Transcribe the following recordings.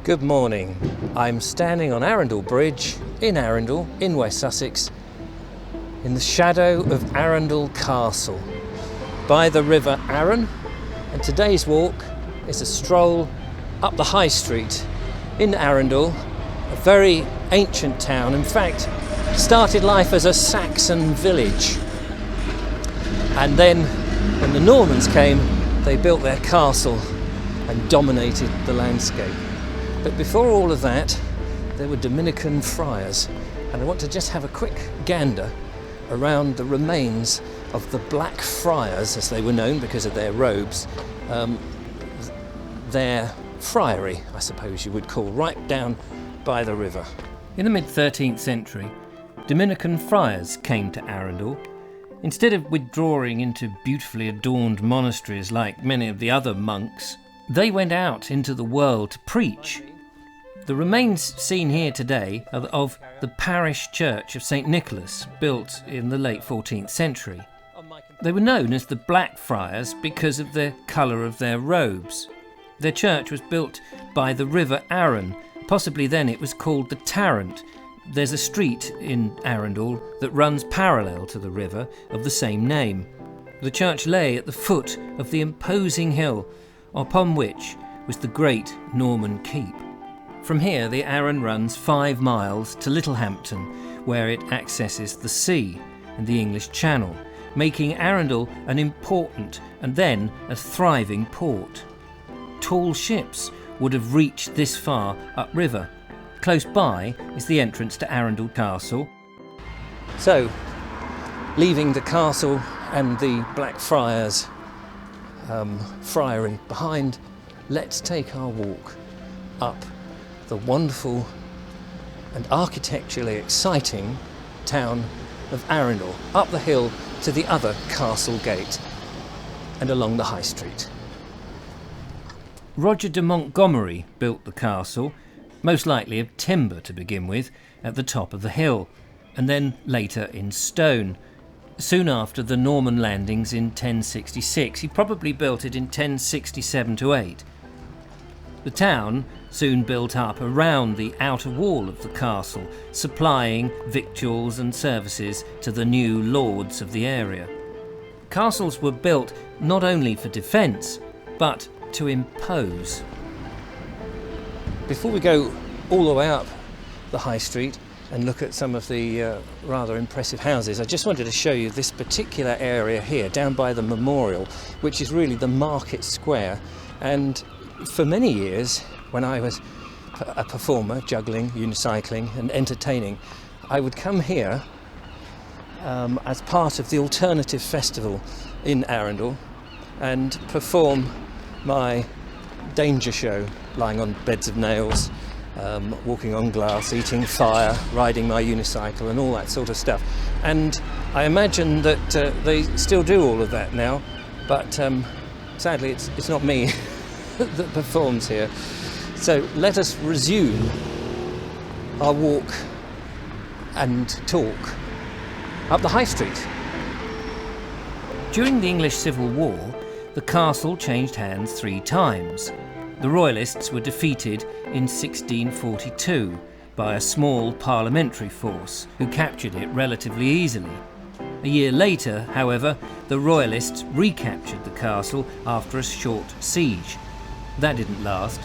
Good morning. I'm standing on Arundel Bridge in Arundel, in West Sussex, in the shadow of Arundel Castle, by the River Arun, and today's walk is a stroll up the High Street in Arundel, a very ancient town. In fact, started life as a Saxon village, and then when the Normans came, they built their castle and dominated the landscape. But before all of that, there were Dominican friars, and I want to just have a quick gander around the remains of the Black Friars, as they were known because of their robes, their friary, I suppose you would call, right down by the river. In the mid-13th century, Dominican friars came to Arundel. Instead of withdrawing into beautifully adorned monasteries like many of the other monks, they went out into the world to preach. The remains seen here today are of the parish church of St. Nicholas, built in the late 14th century. They were known as the Black Friars because of the colour of their robes. Their church was built by the River Arun. Possibly then it was called the Tarrant. There's a street in Arundel that runs parallel to the river of the same name. The church lay at the foot of the imposing hill upon which was the great Norman keep. From here the Arun runs 5 miles to Littlehampton, where it accesses the sea and the English Channel, making Arundel an important and then a thriving port. Tall ships would have reached this far upriver. Close by is the entrance to Arundel Castle. So, leaving the castle and the Black Friars friary behind, let's take our walk up the wonderful and architecturally exciting town of Arundel, up the hill to the other castle gate and along the High Street. Roger de Montgomery built the castle, most likely of timber to begin with, at the top of the hill, and then later in stone. Soon after the Norman landings in 1066, he probably built it in 1067-8. The town soon built up around the outer wall of the castle, supplying victuals and services to the new lords of the area. Castles were built not only for defence, but to impose. Before we go all the way up the High Street and look at some of the rather impressive houses, I just wanted to show you this particular area here, down by the memorial, which is really the market square. And for many years, when I was a performer, juggling, unicycling and entertaining, I would come here as part of the alternative festival in Arundel and perform my danger show, lying on beds of nails, walking on glass, eating fire, riding my unicycle and all that sort of stuff. And I imagine that they still do all of that now, but sadly it's not me that performs here. So let us resume our walk and talk up the High Street. During the English Civil War, the castle changed hands 3 times. The Royalists were defeated in 1642 by a small parliamentary force who captured it relatively easily. A year later, however, the Royalists recaptured the castle after a short siege. That didn't last.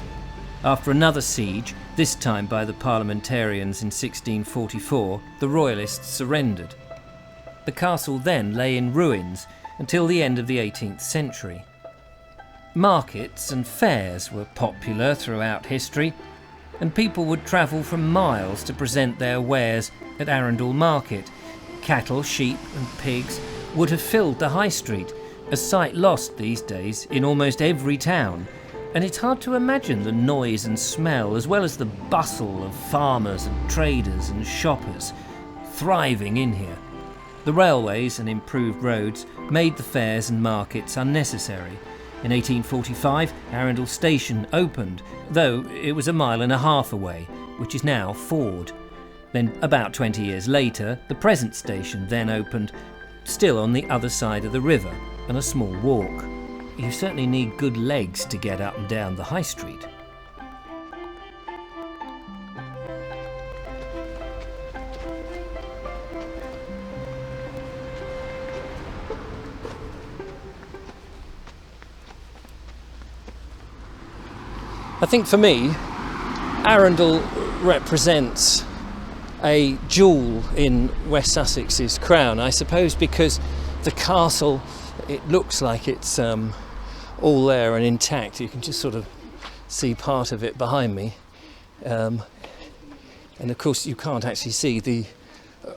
After another siege, this time by the parliamentarians in 1644, the Royalists surrendered. The castle then lay in ruins until the end of the 18th century. Markets and fairs were popular throughout history, and people would travel from miles to present their wares at Arundel Market. Cattle, sheep and pigs would have filled the High Street, a sight lost these days in almost every town, and it's hard to imagine the noise and smell, as well as the bustle of farmers and traders and shoppers thriving in here. The railways and improved roads made the fairs and markets unnecessary. In 1845, Arundel Station opened, though it was 1.5 miles away, which is now Ford. Then, about 20 years later, the present station then opened, still on the other side of the river, and a small walk. You certainly need good legs to get up and down the High Street. I think for me, Arundel represents a jewel in West Sussex's crown, I suppose, because the castle, it looks like it's all there and intact. You can just sort of see part of it behind me, and of course you can't actually see the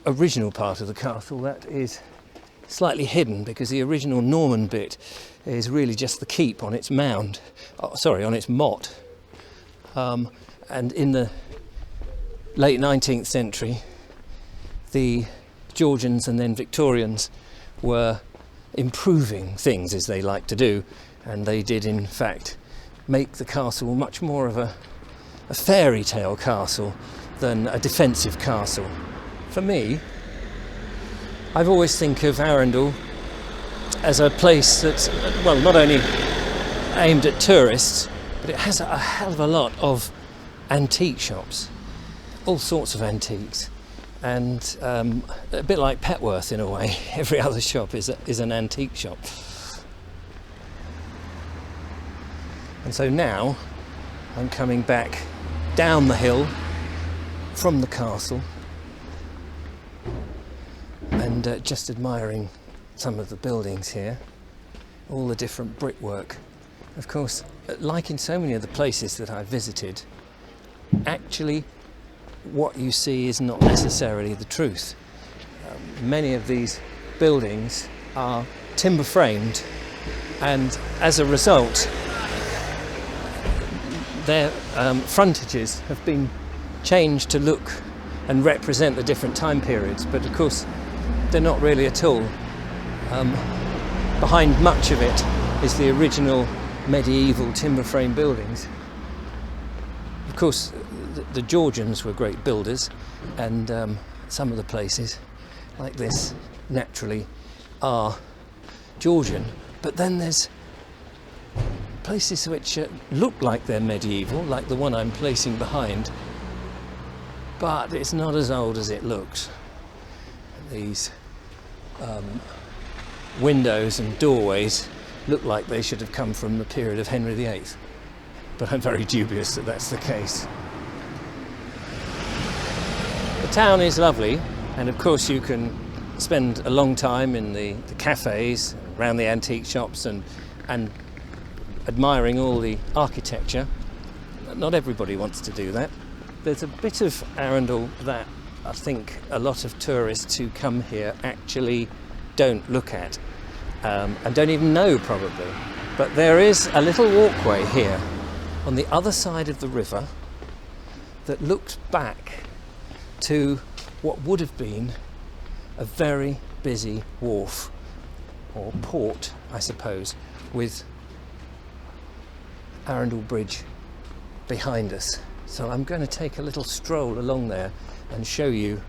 original part of the castle. That is slightly hidden because the original Norman bit is really just the keep on its mound, on its motte. And in the late 19th century, the Georgians and then Victorians were improving things, as they like to do, and they did in fact make the castle much more of a fairy tale castle than a defensive castle. For me, I've always think of Arundel as a place that's, well, not only aimed at tourists, but it has a hell of a lot of antique shops, all sorts of antiques, and a bit like Petworth in a way. Every other shop is an antique shop. And so now I'm coming back down the hill from the castle and just admiring some of the buildings here, all the different brickwork. Of course, like in so many of the places that I've visited, actually what you see is not necessarily the truth. Many of these buildings are timber framed, and as a result their frontages have been changed to look and represent the different time periods, but of course they're not really at all. Behind much of it is the original medieval timber frame buildings. Of course the Georgians were great builders, and some of the places like this naturally are Georgian, but then there's places which look like they're medieval, like the one I'm placing behind, but it's not as old as it looks. These windows and doorways look like they should have come from the period of Henry VIII, but I'm very dubious that that's the case. The town is lovely, and of course you can spend a long time in the cafes, around the antique shops, and admiring all the architecture. Not everybody wants to do that. There's a bit of Arundel that I think a lot of tourists who come here actually don't look at, and don't even know probably. But there is a little walkway here on the other side of the river that looked back to what would have been a very busy wharf, or port I suppose, with Arundel Bridge behind us. So I'm going to take a little stroll along there and show you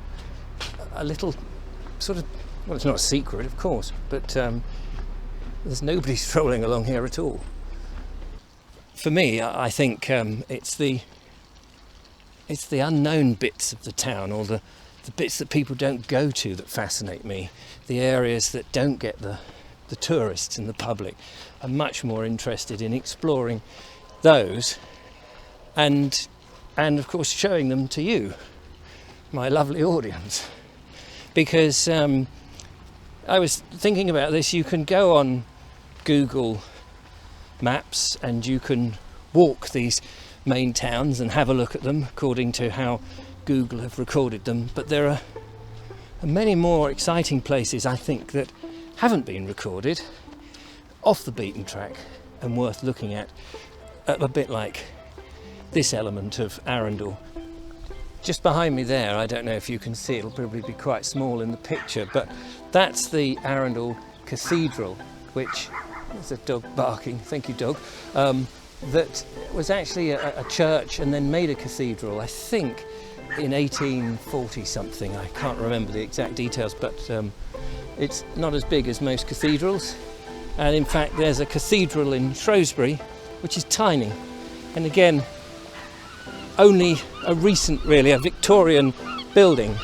a little sort of, well, it's not a secret of course, but there's nobody strolling along here at all. For me, I think it's the unknown bits of the town, or the bits that people don't go to, that fascinate me. The areas that don't get the tourists and the public. I'm much more interested in exploring those and of course showing them to you, my lovely audience, because I was thinking about this. You can go on Google Maps and you can walk these main towns and have a look at them according to how Google have recorded them, but there are many more exciting places I think that haven't been recorded, off the beaten track and worth looking at, a bit like this element of Arundel. Just behind me there, I don't know if you can see, it'll probably be quite small in the picture, but that's the Arundel Cathedral, which, there's a dog barking, thank you dog, that was actually a church and then made a cathedral, I think in 1840 something. I can't remember the exact details, but it's not as big as most cathedrals, and in fact there's a cathedral in Shrewsbury which is tiny, and again only a Victorian building.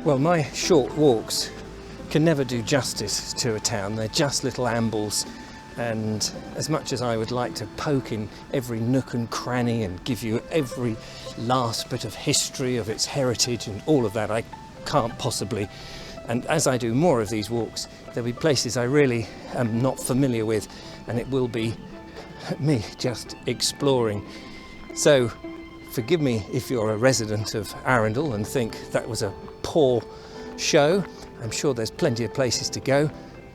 Well, my short walks can never do justice to a town. They're just little ambles And as much as I would like to poke in every nook and cranny and give you every last bit of history of its heritage and all of that, I can't possibly. And as I do more of these walks, there'll be places I really am not familiar with, and it will be me just exploring. So forgive me if you're a resident of Arundel and think that was a poor show. I'm sure there's plenty of places to go.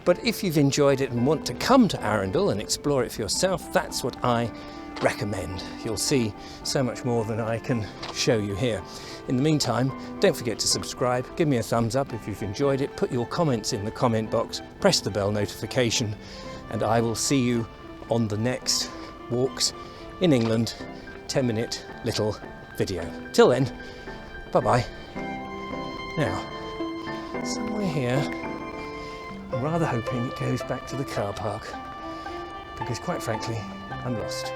But if you've enjoyed it and want to come to Arundel and explore it for yourself, that's what I recommend. You'll see so much more than I can show you here. In the meantime, don't forget to subscribe, give me a thumbs up if you've enjoyed it, put your comments in the comment box, press the bell notification, and I will see you on the next Walks in England 10-minute little video. Till then, bye-bye. Now, somewhere here, I'm rather hoping it goes back to the car park, because quite frankly, I'm lost.